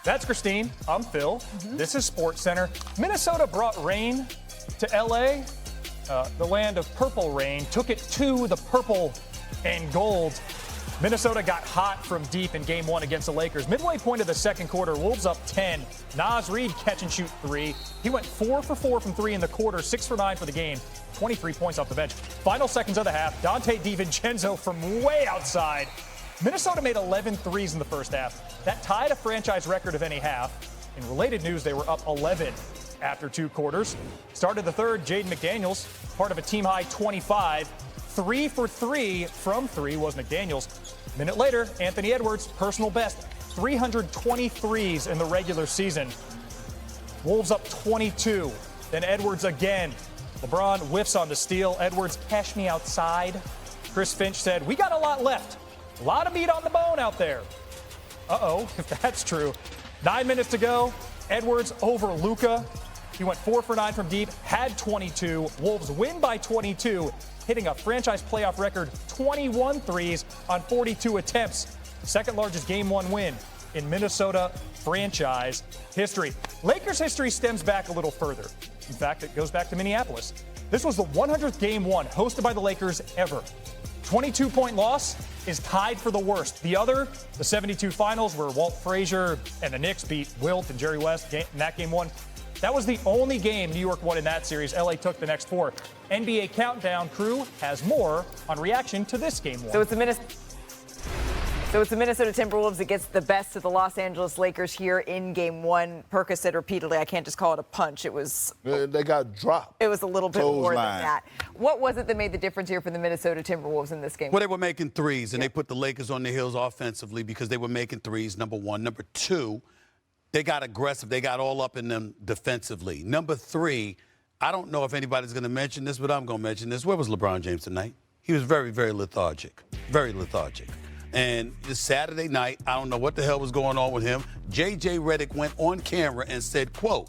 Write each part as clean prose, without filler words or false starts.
That's Christine. I'm Phil. This is Sportscenter. Minnesota brought rain to L.A. The land of purple rain took it to the purple and gold. Minnesota got hot from deep in Game 1 against the Lakers. Midway point of the second quarter, Wolves up 10. Naz Reid catch and shoot 3. He went 4 for 4 from 3 in the quarter, 6 for 9 for the game, 23 points off the bench. Final seconds of the half, Dante DiVincenzo from way outside. Minnesota made 11 threes in the first half. That tied a franchise record of any half. In related news, they were up 11 after 2 quarters. Started the third, Jaden McDaniels, part of a team-high 25. 3 for 3 from 3 was McDaniels. Minute later, Anthony Edwards, personal best, 323s in the regular season. Wolves up 22. Then Edwards again. LeBron whiffs on the steal. Edwards, cash me outside. Chris Finch said, we got a lot left. A lot of meat on the bone out there. Uh-oh, if that's true. 9 minutes to go. Edwards over Luka. He went 4 for 9 from deep, had 22. Wolves win by 22, hitting a franchise playoff record 21 threes on 42 attempts. Second largest Game 1 win in Minnesota franchise history. Lakers history stems back a little further. In fact, it goes back to Minneapolis. This was the 100th Game 1 hosted by the Lakers ever. 22-point loss is tied for the worst. The other, the 72 finals, where Walt Frazier and the Knicks beat Wilt and Jerry West in that Game 1. That was the only game New York won in that series. LA took the next 4. NBA Countdown crew has more on reaction to this Game 1. So it's the Minnesota Timberwolves that gets the best of the Los Angeles Lakers here in Game 1. Perkins said repeatedly, I can't just call it a punch. It was... They got dropped. It was a little bit more than that. What was it that made the difference here for the Minnesota Timberwolves in this game? Well, they were making threes, and they put the Lakers on their heels offensively because they were making threes, number one. Number two, they got aggressive. They got all up in them defensively. Number three, I don't know if anybody's going to mention this, but I'm going to mention this. Where was LeBron James tonight? He was very, very lethargic. Very lethargic. And this Saturday night, I don't know what the hell was going on with him. J.J. Redick went on camera and said, quote,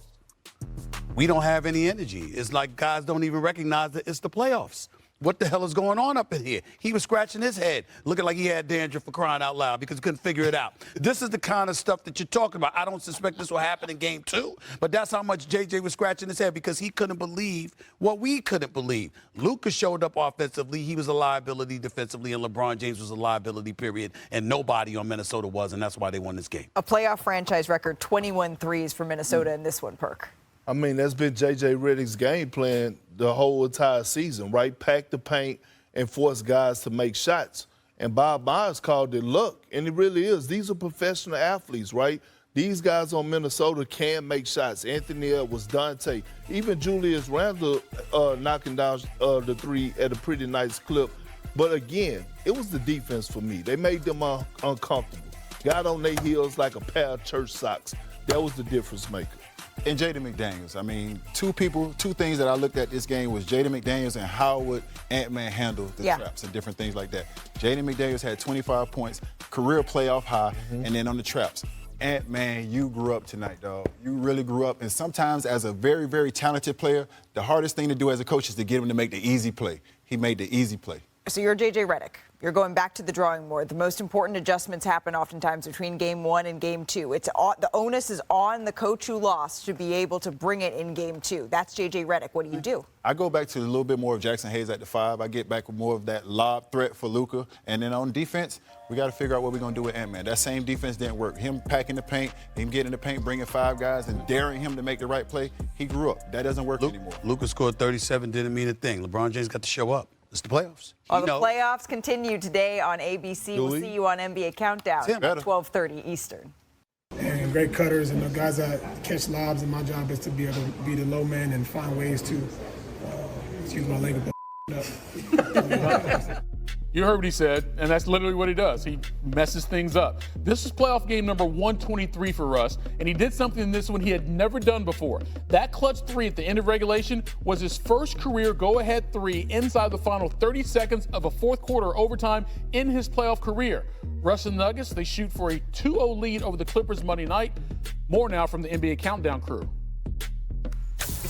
we don't have any energy. It's like guys don't even recognize that it's the playoffs. What the hell is going on up in here? He was scratching his head, looking like he had dandruff for crying out loud because he couldn't figure it out. This is the kind of stuff that you're talking about. I don't suspect this will happen in Game 2, but that's how much J.J. was scratching his head because he couldn't believe what we couldn't believe. Luka showed up offensively. He was a liability defensively, and LeBron James was a liability, period, and nobody on Minnesota was, and that's why they won this game. A playoff franchise record, 21 threes for Minnesota in this one, Perk. I mean, that's been J.J. Redick's game plan the whole entire season, right? Pack the paint and force guys to make shots. And Bob Myers called it luck, and it really is. These are professional athletes, right? These guys on Minnesota can make shots. Anthony Edwards, Dante, even Julius Randle knocking down the three at a pretty nice clip. But again, it was the defense for me. They made them uncomfortable. Got on their heels like a pair of church socks. That was the difference maker. And Jaden McDaniels. I mean, two things that I looked at this game was Jaden McDaniels and how would Ant-Man handle the traps and different things like that. Jaden McDaniels had 25 points, career playoff high, and then on the traps. Ant-Man, you grew up tonight, dog. You really grew up. And sometimes as a very, very talented player, the hardest thing to do as a coach is to get him to make the easy play. He made the easy play. So you're J.J. Redick. You're going back to the drawing board. The most important adjustments happen oftentimes between Game 1 and Game 2. The onus is on the coach who lost to be able to bring it in Game 2. That's J.J. Redick. What do you do? I go back to a little bit more of Jackson Hayes at the 5. I get back with more of that lob threat for Luka. And then on defense, we got to figure out what we're going to do with Ant-Man. That same defense didn't work. Him packing the paint, him getting the paint, bringing 5 guys, and daring him to make the right play. He grew up. That doesn't work anymore. Luka scored 37, didn't mean a thing. LeBron James got to show up. It's the playoffs. The playoffs continue today on ABC. We'll see you on NBA Countdown at 12:30 Eastern. And great cutters and the guys that catch lobs, and my job is to be able to be the low man and find ways to, excuse my language, up. You heard what he said, and that's literally what he does. He messes things up. This is playoff game number 123 for Russ, and he did something in this one he had never done before. That clutch 3 at the end of regulation was his first career go-ahead 3 inside the final 30 seconds of a fourth quarter overtime in his playoff career. Russ and Nuggets, they shoot for a 2-0 lead over the Clippers Monday night. More now from the NBA Countdown crew.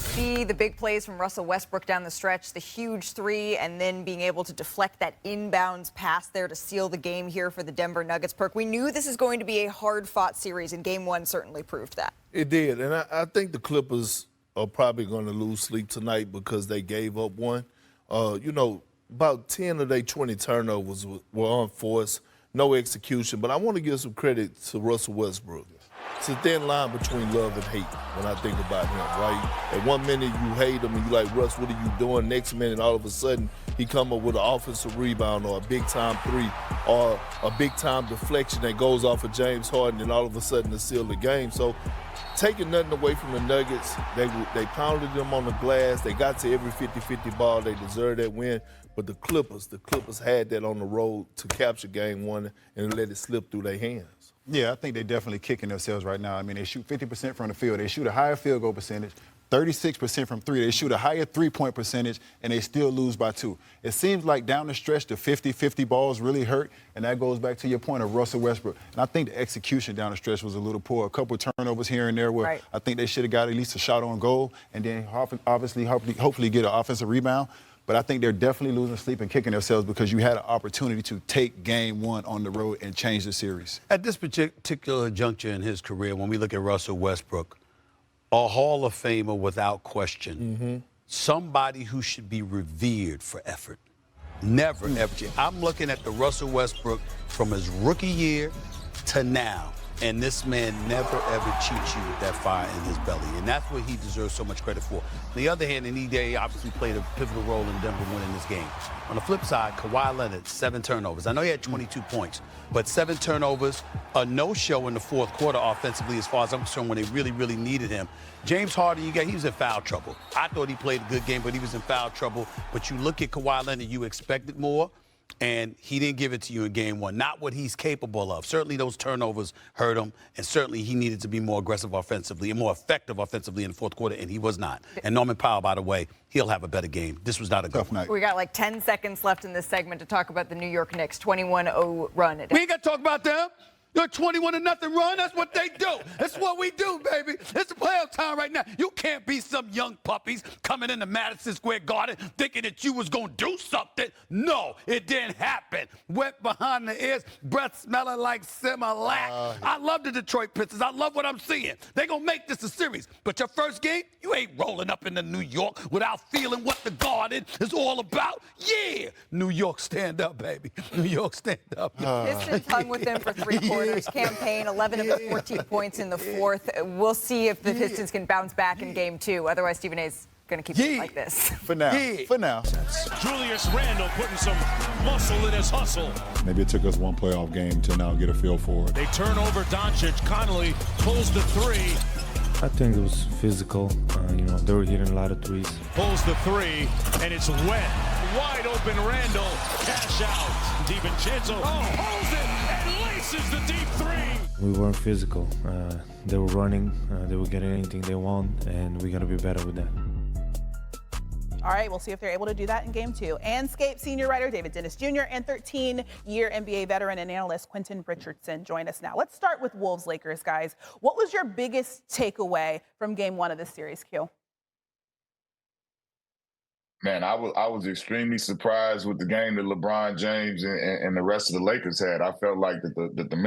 see the big plays from Russell Westbrook down the stretch, the huge three, and then being able to deflect that inbounds pass there to seal the game here for the Denver Nuggets. Perk, we knew this is going to be a hard-fought series, and Game 1 certainly proved that. It did, and I think the Clippers are probably going to lose sleep tonight because they gave up one. About 10 of their 20 turnovers were unforced, no execution. But I want to give some credit to Russell Westbrook. It's a thin line between love and hate when I think about him, right? At one minute you hate him and you like, Russ, what are you doing? Next minute, all of a sudden, he come up with an offensive rebound or a big-time three or a big-time deflection that goes off of James Harden and all of a sudden to seal the game. So taking nothing away from the Nuggets, they pounded them on the glass. They got to every 50-50 ball. They deserved that win. But the Clippers had that on the road to capture Game 1 and let it slip through their hands. Yeah, I think they're definitely kicking themselves right now. I mean, they shoot 50% from the field. They shoot a higher field goal percentage, 36% from three. They shoot a higher three-point percentage, and they still lose by 2. It seems like down the stretch, the 50-50 balls really hurt, and that goes back to your point of Russell Westbrook. And I think the execution down the stretch was a little poor. A couple of turnovers here and there where I think they should have got at least a shot on goal and then obviously, hopefully get an offensive rebound. But I think they're definitely losing sleep and kicking themselves because you had an opportunity to take Game 1 on the road and change the series. At this particular juncture in his career, when we look at Russell Westbrook, a Hall of Famer without question, somebody who should be revered for effort. Never, ever. I'm looking at the Russell Westbrook from his rookie year to now. And this man never, ever cheats you with that fire in his belly. And that's what he deserves so much credit for. On the other hand, he obviously played a pivotal role in Denver winning this game. On the flip side, Kawhi Leonard, 7 turnovers. I know he had 22 points, but 7 turnovers, a no-show in the fourth quarter offensively as far as I'm concerned when they really, really needed him. James Harden, he was in foul trouble. I thought he played a good game, but he was in foul trouble. But you look at Kawhi Leonard, you expected more. And he didn't give it to you in Game 1. Not what he's capable of. Certainly those turnovers hurt him, and certainly he needed to be more aggressive offensively and more effective offensively in the fourth quarter, and he was not. And Norman Powell, by the way, he'll have a better game. This was not a good night. We got like 10 seconds left in this segment to talk about the New York Knicks 21-0 run. We ain't got to talk about them. Your 21-0 run, that's what they do. That's what we do, baby. It's the playoff time right now. You can't be some young puppies coming into Madison Square Garden thinking that you was going to do something. No, it didn't happen. Wet behind the ears, breath smelling like Similac. I love the Detroit Pistons. I love what I'm seeing. They going to make this a series. But your first game, you ain't rolling up into New York without feeling what the Garden is all about. Yeah. New York, stand up, baby. New York, stand up. Pistons hung with them for 3 quarters. Campaign, 11 of the 14 points in the fourth. We'll see if the Pistons can bounce back in Game 2. Otherwise, Stephen A's going to keep it like this. For now. For now. Julius Randle putting some muscle in his hustle. Maybe it took us one playoff game to now get a feel for it. They turn over Doncic. Connolly pulls the 3. I think it was physical. They were hitting a lot of threes. Pulls the 3, and it's wet. Wide open Randle. Cash out. DiVincenzo holds it and laces the deep 3. We weren't physical. They were running. They were getting anything they want, and we're going to be better with that. All right, we'll see if they're able to do that in Game 2. And Scape senior writer David Dennis Jr. and 13-year NBA veteran and analyst Quentin Richardson join us now. Let's start with Wolves-Lakers, guys. What was your biggest takeaway from Game 1 of this series, Q? Man, I was extremely surprised with the game that LeBron James and the rest of the Lakers had. I felt like that the